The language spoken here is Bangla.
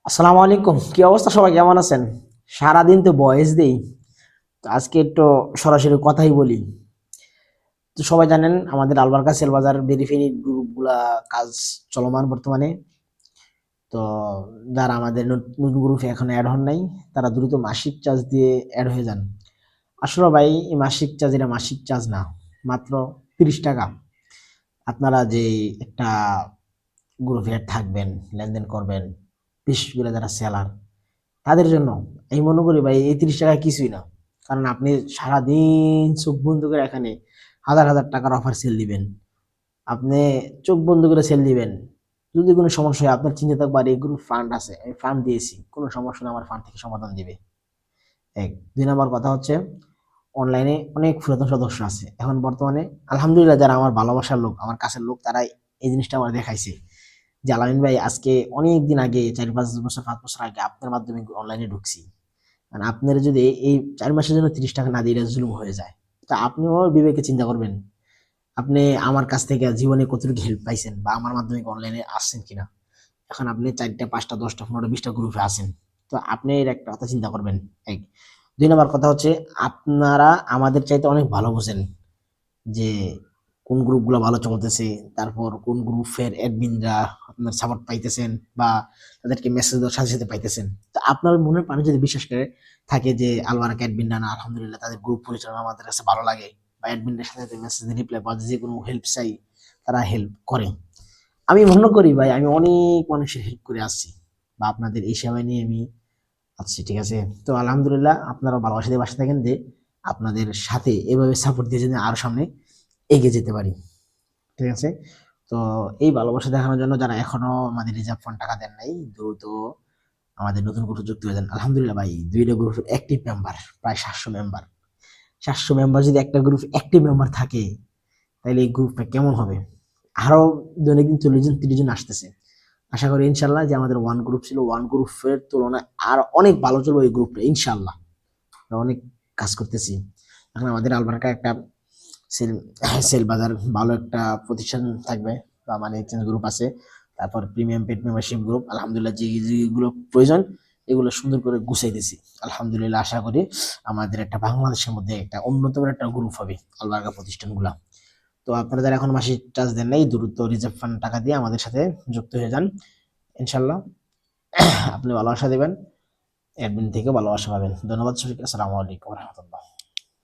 আসসালামু আলাইকুম, কি অবস্থা? সবাই কেমন আছেন? সারাদিন তো ভয়েস দেই, তো আজকে একটু সরাসরি কথাই বলি। তো সবাই জানেন আমাদের আলবার্কা সেল বাজার ভেরিফাইড গ্রুপগুলা কাজ চলমান বর্তমানে। তো যারা আমাদের নতুন গ্রুপে এখন অ্যাড হন নাই, তারা দ্রুত মাসিক চার্জ দিয়ে অ্যাড হয়ে যান। আসলে ভাই এই মাসিক চার্জ, এটা মাসিক চার্জ না, মাত্র 30 টাকা। আপনারা যে একটা গ্রুপে অ্যাড থাকবেন, লেনদেন করবেন, বিশেষ করে যারা সেলার, তাদের জন্য আমি মনে করি ভাই এই 30 টাকা কিছুই না। কারণ আপনি সারাদিন চোখ বন্ধ করে এখানে হাজার হাজার টাকার অফার সেল দিবেন। আপনি চোখ বন্ধ করে সেল দিবেন। যদি কোনো সমস্যা হয় আপনার চিন্তা থাকবে আর এই গ্রুপ ফান্ড আছে, আমি ফান্ড দিয়েছি, কোনো সমস্যা না, আমার ফান্ড থেকে সমাধান দিবে। এক দুই নাম্বার কথা হচ্ছে, অনলাইনে অনেক পুরাতন সদস্য আছে এখন বর্তমানে। আলহামদুলিল্লাহ, যারা আমার ভালোবাসার লোক, আমার কাছের লোক, তারা এই জিনিসটা আমার দেখাইছে যে আলামিন ভাই আজকে অনেক দিন আগে, 4-5 বছর 5 বছর আগে আপনার মাধ্যমে অনলাইনে ঢুকছি। মানে আপনারা যদি এই 4 মাসের জন্য 30 টাকা না দিয়ে, এটা জুলুম হয়ে যায়। তা আপনিও বিবেকে চিন্তা করবেন, আপনি আমার কাছ থেকে জীবনে কতটুকু হেল্প পাইছেন বা আমার মাধ্যমে অনলাইনে আসছেন কিনা। এখন আপনি 4টা 5টা 10টা 15টা 20টা গ্রুপে আছেন, তো আপনি এর একটা কথা চিন্তা করবেন। এক দুই নম্বর কথা হচ্ছে, আপনারা আমাদের চাইতে অনেক ভালো বোঝেন যে কোন গ্রুপগুলো ভালো চলতেছে, তারপর কোন গ্রুপের অ্যাডমিনরা আপনার সাপোর্ট পাইতেছেন বা তাদেরকে মেসেজ দেওয়ার সাথে সাথে পাইতেছেন। তো আপনার মনের প্রাণে যদি বিশ্বাস করে থাকে যে আলবারাক অ্যাডমিনরা না, আলহামদুলিল্লাহ তাদের গ্রুপ পরিচালনা আমাদের কাছে ভালো লাগে, বা অ্যাডমিনদের সাথে সাথে মেসেজ রিপ্লাই বা যে কোনো হেল্প চাই তারা হেল্প করে। আমি মনে করি ভাই আমি অনেক মানুষের হেল্প করে আসছি, বা আপনাদের এই সেবা নিয়ে আমি আচ্ছা ঠিক আছে। তো আলহামদুলিল্লাহ, আপনারা ভালোবাসা দিয়ে বাসা থাকেন যে আপনাদের সাথে এভাবে সাপোর্ট দিয়ে যদি আরো সামনে এগিয়ে যেতে পারি। ঠিক আছে? তো এই ভালোবাসা দেখানোর জন্য যারা এখনো আমাদের রিজার্ভ ফান্ড টাকা দেন নাই, দ্রুত আমাদের নতুন গ্রুপে যুক্ত হয়ে যান। আলহামদুলিল্লাহ ভাই, 2টা গ্রুপের অ্যাক্টিভ মেম্বার প্রায় 700 মেম্বার। 700 মেম্বার যদি একটা গ্রুপ অ্যাক্টিভ মেম্বার থাকে, তাহলে এই গ্রুপটা কেমন হবে? আরো দৈনন্দিন 40 জন 30 জন আসতেছে। আশা করি ইনশাল্লাহ যে আমাদের ওয়ান গ্রুপ ছিল, ওয়ান গ্রুপের তুলনায় আর অনেক ভালো চলবে এই গ্রুপটা ইনশাল্লাহ। আমরা অনেক কাজ করতেছি। এখন আমাদের আলবার্কা একটা সেল সেল বাজার ভালো একটা প্রতিষ্ঠান থাকবে, বা মানে এক্সচেঞ্জ গ্রুপ আছে, তারপর প্রিমিয়াম পেড মেম্বারশিপ গ্রুপ। আলহামদুলিল্লাহ, যে যেগুলো প্রয়োজন এগুলো সুন্দর করে গুছাইতেছি। আলহামদুলিল্লাহ, আশা করি আমাদের একটা বাংলাদেশের মধ্যে একটা অন্যতম একটা গ্রুপ হবে আলবার্কা প্রতিষ্ঠানগুলা। তো আপনারা যারা এখন মাসিক চার্জ দেন নাই, দ্রুত রিজার্ভ ফান্ড টাকা দিয়ে আমাদের সাথে যুক্ত হয়ে যান ইনশাল্লাহ। আপনি ভালোবাসা দেবেন, অ্যাডমিন থেকে ভালোবাসা পাবেন। ধন্যবাদ সবাইকে। আসসালামু আলাইকুম রহমতুল্লাহ।